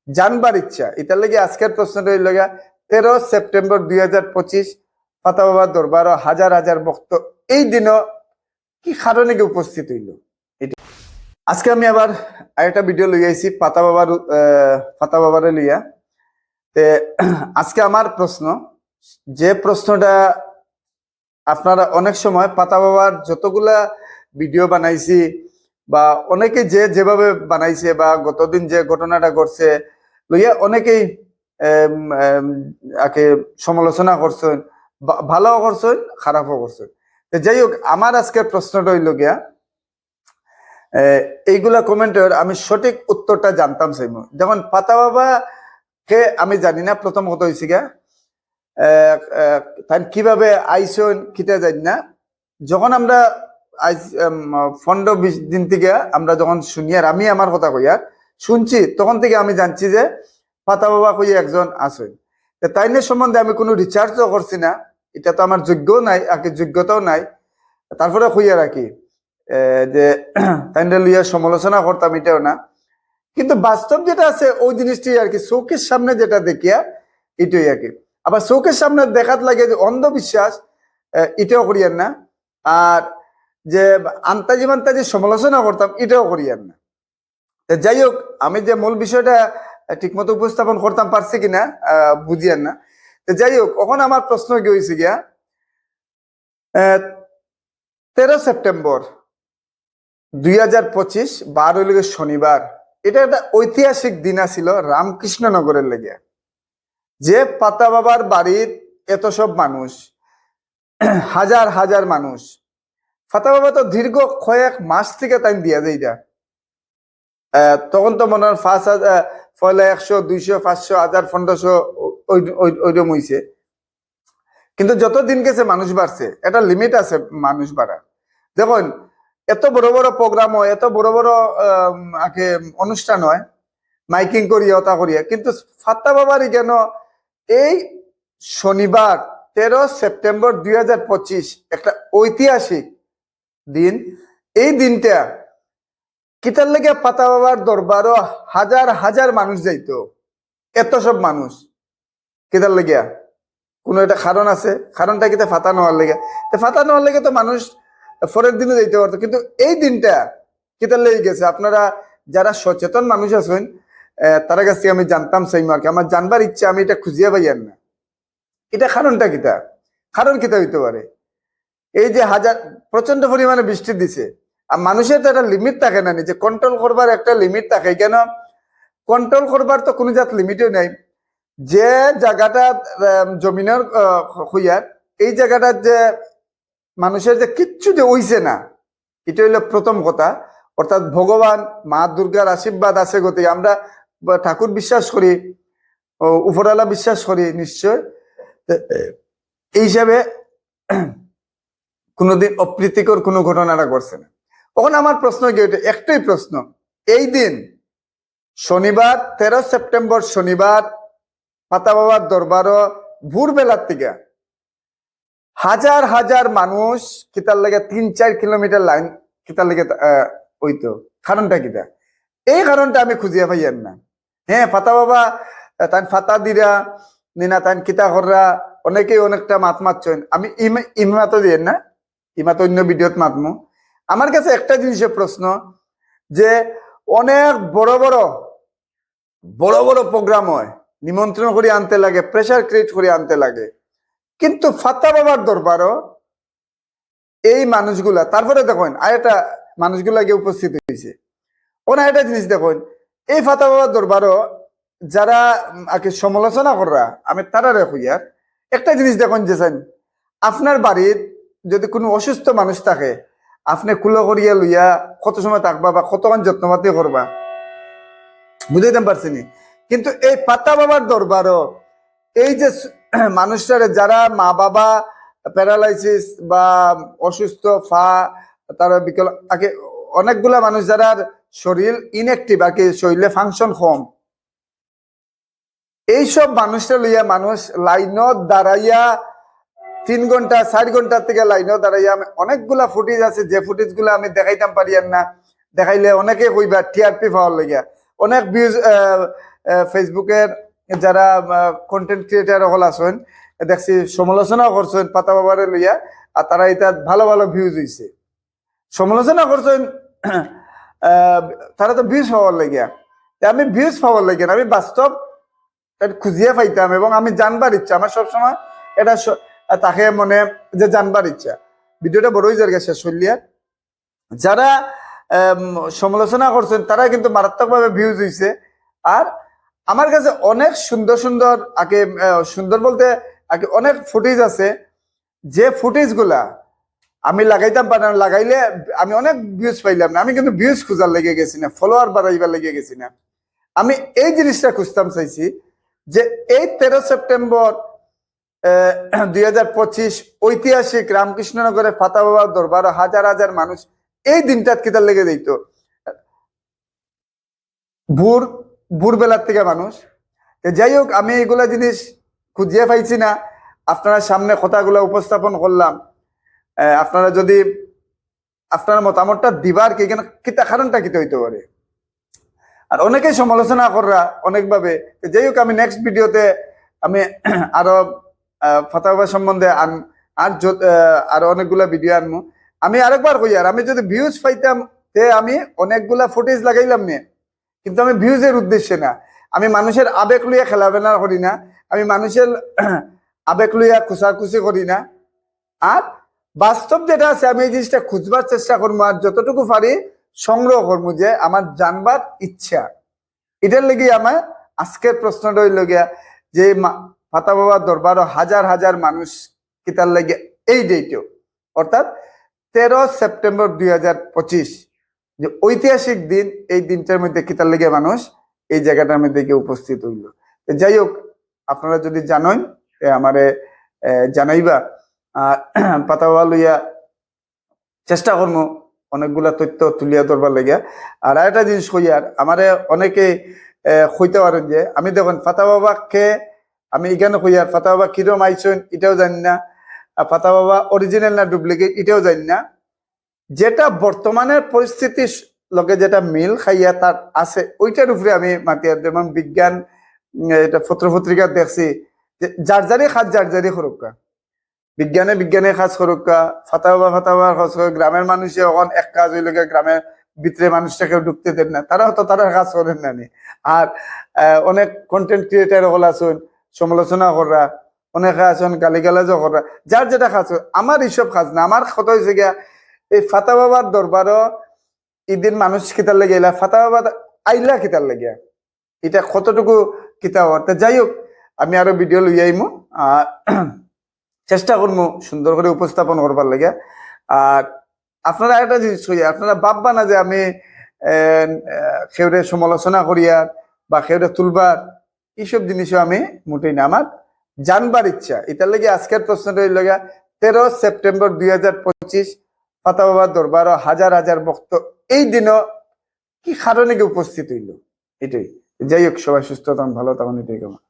জানবার ইচ্ছা এটার লাগে আজকের প্রশ্নটা হইল 13 সেপ্টেম্বর 2025 ফাতা বাবার দরবার হাজার হাজার ভক্ত এই দিনও কি কারণে উপস্থিত হইল। আজকে আমি আবার আরেকটা ভিডিও লই আইছি ফাতা বাবারে লইয়া। আজকে আমার প্রশ্ন, যে প্রশ্নটা আপনারা অনেক সময় পাতা বাবার যতগুলা ভিডিও বানাইছি বা অনেকে যেভাবে বানাইছে বা গতদিন যে ঘটনাটা ঘটছে লইয়া অনেকেই সমালোচনা করছেন, ভালো করছেন, খারাপও করছেন। যাই হোক, আমার আজকের প্রশ্নটা হইল গিয়া এইগুলা কমেন্টের আমি সঠিক উত্তরটা জানতাম চাইব। যেমন পাতা বাবা কে আমি জানি না, প্রথম কথা হয়েছে গিয়া তাই কিভাবে আইসন খিতে জানি না। যখন আমরা 15-20 দিন থেকে আমরা যখন শুনি, আর আমি আমার কথা কইয়া শুনছি, তখন থেকে আমি জানছি যে পাতা বাবা কই একজন আছেন। তাইনের সম্বন্ধে আমি কোনো রিসার্চও করছি না, এটা তো আমার যোগ্যও নাই, যোগ্যতাও নাই। তারপরে কইয়া রাখি যে তাইনের লইয়া সমালোচনা করতাম, এটাও না। কিন্তু বাস্তব যেটা আছে ওই জিনিসটি আর কি, চৌকের সামনে যেটা দেখিয়া এটাই আর কি। আবার চৌকের সামনে দেখাত লাগে যে অন্ধবিশ্বাস, এটাও করিয়ান না। আর যে আন্তাজি সমালোচনা করতাম, এটাও করিয়ান না। যাই হোক, আমি যে মূল বিষয়টা ঠিকমতো উপস্থাপন করতাম পারছি কিনা বুঝিয়ান না। যাই হোক, এখন আমার প্রশ্ন কি হয়েছে গিয়া 13 সেপ্টেম্বর 2025 12 শনিবার, এটা একটা ঐতিহাসিক দিন ছিল রামকৃষ্ণনগরের লেগে। যে পাতা বাবার বাড়ির এত সব মানুষ, হাজার হাজার মানুষ, ফাতা বাবা তো দীর্ঘ কয়েক মাস থেকে তাই দিয়া যায়। তখন তো মনে হয় 100, 200, 500, 1000, 1500 ওইরকম হইছে। কিন্তু যত দিন গেছে মানুষ বাড়ছে, একটা লিমিট আছে মানুষ বাড়ার। দেখুন, এত বড় বড় প্রোগ্রাম হয়, এত বড় বড় অনুষ্ঠান হয়, মাইকিং করিয়া ওটা করিয়া, কিন্তু ফাতা বাবারই কেন এই শনিবার 13 সেপ্টেম্বর 2025 একটা ঐতিহাসিক দিন, এই দিনটা কিতার লেগে পাতা বাবার দরবারও হাজার হাজার মানুষ যাইতো, এত সব মানুষ কিতার লেগিয়া? কোনো একটা কারণ আছে, কারণটা কিতা ফাতা নেওয়ার লেগে। ফাতা নেওয়ার লেগে তো মানুষ পরের দিনে যাইতে পারতো, কিন্তু এই দিনটা কিতার লেগে গেছে? আপনারা যারা সচেতন মানুষ আছেন তার কাছে আমি জানতাম সেইমাকে, আমার জানবার ইচ্ছা, আমি এটা খুঁজিয়া পাইয়ার না। এটা কারণটা কিতা? কারণ কিতা হইতে পারে? এই যে প্রচন্ড পরিমাণে বৃষ্টি দিছে, আর মানুষের তো একটা লিমিট থাকে না, যে কন্ট্রোল করবার একটা লিমিট থাকে। কেন কন্ট্রোল করবার তো কোনো জাত লিমিটও নাই। যে জায়গাটা জমিনের হইয়ার, এই জায়গাটা যে মানুষের যে কিচ্ছু যে হইছে না, এটা হইলো প্রথম কথা। অর্থাৎ ভগবান মা দুর্গার আশীর্বাদ আছে গতি, আমরা ঠাকুর বিশ্বাস করি, উপরওয়ালা বিশ্বাস করি নিশ্চয়। এই হিসাবে কোনোদিন অপ্রীতিকর কোনো ঘটনাটা ঘটছে না। তখন আমার প্রশ্ন কি, একটাই প্রশ্ন, এই দিন শনিবার 13 সেপ্টেম্বর শনিবার পাতা বাবার দরবারও ভোরবেলার থেকে হাজার হাজার মানুষ কিতার লেগে 3-4 কিলোমিটার লাইন কিতার লেগে হইতো, কারণটা কিতা? এই কারণটা আমি খুঁজিয়া পাইয়ার না। হ্যাঁ, ফাতা বাবা তাই ফাতা দিরা নিনা তাই কিতা কররা অনেকেই অনেকটা মাত মাতছেন, আমি ইমাতো দিয়েন না, ইমাতো অন্য ভিডিওত মাতমু। আমার কাছে একটা জিনিসের প্রশ্ন, যে অনেক বড় বড় প্রোগ্রাম হয়, নিমন্ত্রণ করে আনতে লাগে, প্রেসার ক্রিয়েট করে আনতে লাগে, কিন্তু ফাতা বাবার দরবারও এই মানুষগুলা, তারপরে দেখুন আরেকটা মানুষগুলা গিয়ে উপস্থিত হয়েছে। ওনা একটা জিনিস দেখুন, এই ফাতা বাবার দরবারও যারা সমালোচনা করা, আমি তারা রেখুইয়ার একটা জিনিস দেখুন, যে আপনার বাড়ির যদি কোনো অসুস্থ মানুষ থাকে, আপনি কুলো করিয়া লইয়া কত সময় থাকবা বা কতক্ষণ যত্নপাতি করবা, বুঝাইতে পারছিনি। কিন্তু এই পাতা বাবার দরবারও এই যে মানুষটারে, যারা মা বাবা প্যারালাইসিস বা অসুস্থ, তারা বিকল, অনেকগুলা মানুষ যারা শরীর ইনঅ্যাক্টিভ, শরীরে ফাংশন কম, এইসব মানুষটা লইয়া মানুষ লাইনত দাঁড়াইয়া 3 ঘন্টা 4 ঘন্টার থেকে লাইনত দাঁড়াইয়া, অনেকগুলা ফুটেজ আছে, যে ফুটেজ গুলা আমি দেখাইতাম পারিয়ান না, দেখাইলে অনেকে কইবা টিআরপি পাওয়ার লাগিয়া, অনেক ভিউজ ফেসবুকের যারা কন্টেন্ট ক্রিয়েটার হল আছেন দেখছি সমালোচনা করছেন পাতা বাবারে লইয়া, আর তারা এটা ভালো ভালো ভিউজ হয়েছে। সমালোচনা করছেন তারা তো ভিউজ পাওয়ার লাগিয়া, আমি ভিউজ পাওয়ার লাগিয়া আমি বাস্তব খুঁজিয়ে পাইতাম এবং আমি জানবার ইচ্ছা আমার সবসময় এটা তাকে মনে যে জানবার ইচ্ছা। ভিডিওটা বড় হয়ে যাবে শেষ হইলিয়া। যারা সমালোচনা করছেন তারা কিন্তু মারাত্মকভাবে ভিউজ হয়েছে। আর আমার কাছে অনেক সুন্দর সুন্দর আগে সুন্দর বলতে আগে অনেক ফুটেজ আছে, যে ফুটেজ গুলা আমি লাগাইতাম পারলাম, লাগাইলে আমি অনেক ভিউজ পাইলাম না। আমি কিন্তু ভিউজ খোঁজার লেগে গেছি না, ফলোয়ার বাড়াইবার লেগে গেছি না। আমি এই জিনিসটা খুঁজতাম চাইছি যে এই 13 সেপ্টেম্বর 2025 ঐতিহাসিক রামকৃষ্ণনগরের ফাতা বাবার দরবার হাজার হাজার মানুষ এই দিনটা কিতার লেগে দিত। ভোরবেলার থেকে মানুষ। যাই হোক, আমি এগুলা জিনিস খুঁজিয়ে পাইছি না, আপনার সামনে কথাগুলো উপস্থাপন করলাম। আপনারা যদি আপনার মতামতটা দিবার কি কিতা কারণটা কিতে হইতে পারে। আর অনেকেই সমালোচনা করা অনেকভাবে। যাই হোক, আমি নেক্সট ভিডিওতে আমি আরো ফাতাওয়া সম্বন্ধে আরো অনেকগুলা ভিডিও আনবো। আমি আরেকবার কই, আর আমি যদি ভিউজ পাইতাম তে আমি অনেকগুলা ফুটেজ লাগাইলাম নিয়ে, কিন্তু আমি ভিউজের উদ্দেশ্যে না, আমি মানুষের আবেগ লইয়া খেলাবেলা করি না, আমি মানুষের আবেগ লইয়া খুশাখুশি করি না। আর বাস্তব যেটা আছে আমি এই জিনিসটা খুঁজবার চেষ্টা করবো, আর যতটুকু পারি সংগ্রহ করবো, যে আমার জানবার ইচ্ছা। এটার লেগে আমার আজকের প্রশ্নটা হইল গিয়া যে ফাতা বাবার দরবার হাজার হাজার মানুষ কিতার লেগে এই ডেটেও, অর্থাৎ 13 সেপ্টেম্বর 2025 যে ঐতিহাসিক দিন, এই দিনটার মধ্যে কিতার লেগে মানুষ এই জায়গাটার মধ্যে গিয়ে উপস্থিত হইল। যাই হোক, আপনারা যদি জানেন আমারে জানাইবা। পাতা বাবা লইয়া চেষ্টা করবো অনেকগুলা তথ্য তুলিয়া ধরবার লাগিয়া। আর একটা জিনিস কইয়ার আমারে অনেকে কইতে পারেন যে আমি দেখুন ফাতা বাবাকে আমি এখানে কইয়ার ফাতা বাবা কিরম আইসন এটাও জানি না, ফাতা বাবা অরিজিনাল না ডুপ্লিকেট এটাও জানি না। যেটা বর্তমানের পরিস্থিতির লগে যেটা মিল খাইয়া তার আছে ওইটার উপরে আমি মাতিয়ার। যেমন বিজ্ঞান এটা পত্র পত্রিকা দেখছি যে যার যারি খাজ যার যারি খরক্কা, বিজ্ঞানে বিজ্ঞানে কাজ করুকা, ফাতাওয়া কাজ করে। গ্রামের মানুষে এখন এক কাজ হইল গ্রামের ভিতরে মানুষটাকে ঢুকতে দেন না, তারা হয়তো তারা কাজ করেন না। আর অনেক কন্টেন্ট ক্রিয়েটার হল আছেন সমালোচনা করা, অনেকে আছেন গালিগালাজও করা, যার যেটা কাজ। আমার এইসব কাজ না, আমার কথা হয়েছে গিয়া এই ফাতা বাবার দরবারও ঈদিন মানুষ কিতার লেগে এলা, ফাতা বাবা আইলা কিতার লেগে এটা কতটুকু কিতাব। যাই হোক, আমি আরো ভিডিও লই আইমু, চেষ্টা করবো সুন্দর করে উপস্থাপন করবার লাগে। আর আপনারা একটা জিনিস করি, আপনারা ভাববা না যে আমি কেউরে সমালোচনা করিয়ার বা কেউরে তুলবার, এইসব জিনিসও আমি মোটেই না। আমার জানবার ইচ্ছা, এটার লেগে আজকের প্রশ্নটা হইল 13 সেপ্টেম্বর 2025 ফাতা বাবার দরবার হাজার হাজার ভক্ত এই দিনও কি কারণে উপস্থিত হইল, এটাই। যাই হোক, সবাই সুস্থ থাকুন, ভালো থাকুন, এটাই কেমন।